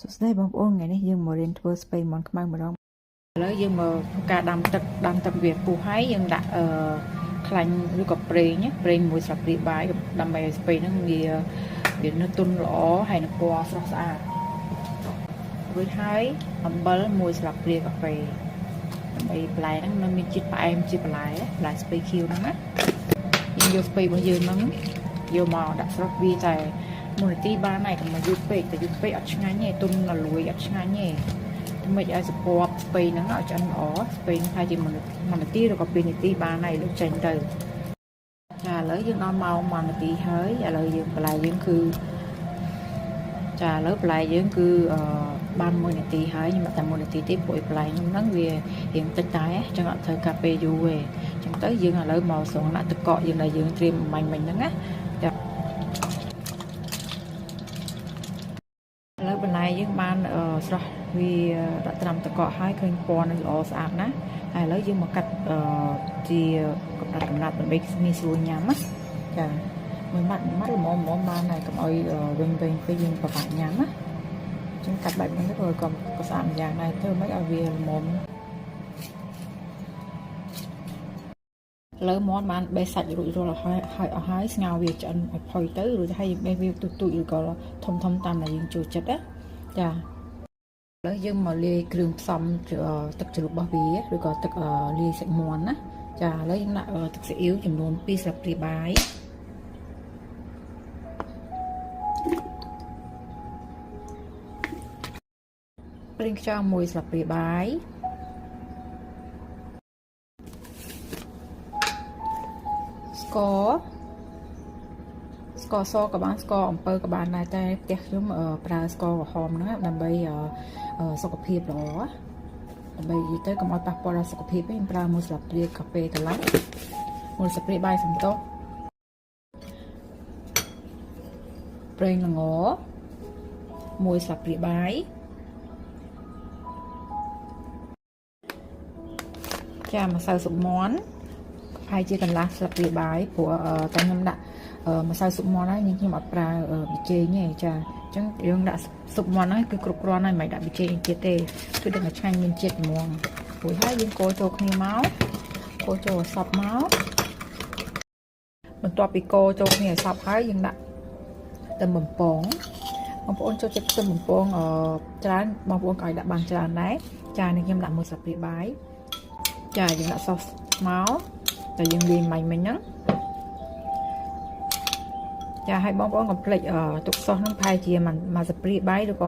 សួស្តីបងប្អូនថ្ងៃនេះយើងមករៀនធ្វើស្ពៃមាន់ខ្មៅម្ដងឥឡូវយើងមកការដាំទឹកវាពុះហើយយើងដាក់ខ្លាញ់ឬក៏ប្រេងមួយស្លាបព្រាបាយដើម្បីឲ្យស្ពៃហ្នឹងវានៅទន់ល្អហើយនឹងពណ៌ស្រស់ស្អាតរួចហើយអំបិលមួយស្លាបព្រាកាហ្វេដើម្បីបន្លែហ្នឹងនៅមានជាតិផ្អែមជាបន្លែស្ពៃខៀវហ្នឹងណាយើងយកស្ពៃរបស់យើងហ្នឹងយកមកដាក់ស្រុះវាតែ1នាទីបានហើយកុំយូរពេកតែយូរពេកអត់ឆ្ងាញ់ទេទុនលួយអត់ឆ្ងាញ់ទេធ្វើម៉េចឲ្យសពបស្ពៃហ្នឹងឲ្យឆ្អិនល្អស្ពៃហ្នឹងថាជា1នាទីឬក៏2នាទីបានហើយលើកចេញទៅចាឥឡូវយើងដល់ម៉ោង1នាទីហើយឥឡូវយើងបន្លែយើងគឺចាឥឡូវបន្លែយើងគឺបាន1នាទីហើយខ្ញុំតែ1នាទីទេព្រោះបន្លែហ្នឹងវារៀងតិចតែអញ្ចឹងអត់ត្រូវកាត់ពេលយូរទេអញ្ចឹងទៅយើងឥឡូវមកស្រង់ដាក់ទឹកកកយើងដែលយើងត្រៀមមិញហ្នឹងណាចាបន្លែយើងបានស្រស់វាដាក់ត្រាំទឹកកកហើយឃើញពណ៌នឹងល្អស្អាតណាស់ហើយឥឡូវយើងមកកាត់ជាកំណាត់ដើម្បីងាយស្រួលញ៉ាំណាចាមួយម៉ាត់ល្មមបានហើយកុំឲ្យវិញពេកយើងពិបាកញ៉ាំណាអញ្ចឹងកាត់បែបនេះទៅក៏ស្អាតម្យ៉ាងដែរធ្វើមិនឲ្យវាល្មមលើមាន់បានបេះសាច់រួចរាល់ហើយអស់ហើយស្ងោរវាឆ្អិនឲ្យផុយទៅរួចហើយបេះវាទូចឬក៏ធំតាមដែលយើងចូលចិត្តណាចាឥឡូវយើងមកលាយគ្រឿងផ្សំទឹកជ្រលក់របស់វាឬក៏ទឹកលាយសាច់មាន់ណាចាឥឡូវយើងដាក់ទឹកស៊ីអ៊ីវចំនួន2ស្លាបព្រាបាយប្រេងខ្យង1ស្លាបព្រាបាយស្ករសក៏បានស្ករអំពៅក៏បានដែរតែផ្ទះខ្ញុំប្រើស្ករក្រហមហ្នឹងដើម្បីសុខភាពល្អដើម្បីនិយាយទៅកុំឲ្យប៉ះពាល់ដល់សុខភាពខ្ញុំប្រើ1ស្លាបព្រាកាហ្វេកន្លះ1ស្លាបព្រាបាយសំតុកប្រេងល្ង1ស្លាបព្រាបាយចាម្សៅស៊ុបមាន់ហើយជាកន្លះស្លាបព្រាបាយព្រោះតែខ្ញុំដាក់ម្សៅស៊ុបមាន់ហើយខ្ញុំអត់ប្រើប៊ីចេងទេចាអញ្ចឹងយើងដាក់ស៊ុបមាន់ហើយគឺគ្រប់គ្រាន់ហើយមិនដាក់ប៊ីចេងទៀតទេគឺដឹងតែឆ្ងាញ់មានជាតិហ្មងរួចហើយយើងកូរចូលគ្នាមកកូរចូលឲ្យសព្វមកបន្ទាប់ពីកូរចូលគ្នាឲ្យសព្វហើយយើងដាក់ខ្ទឹមបំពងបងប្អូនចូលចិត្តខ្ទឹមបំពងច្រើនបងប្អូនក៏ឲ្យដាក់បានច្រើនដែរចានេះខ្ញុំដាក់1ស្លាបព្រាបាយចាយើងដាក់សសមកតែយើងលាយមិញហ្នឹងចាឲ្យបងប្អូនកុំភ្លេចទុកសោះហ្នឹងប្រហែលជាមួយស្លាបព្រាបាយឬក៏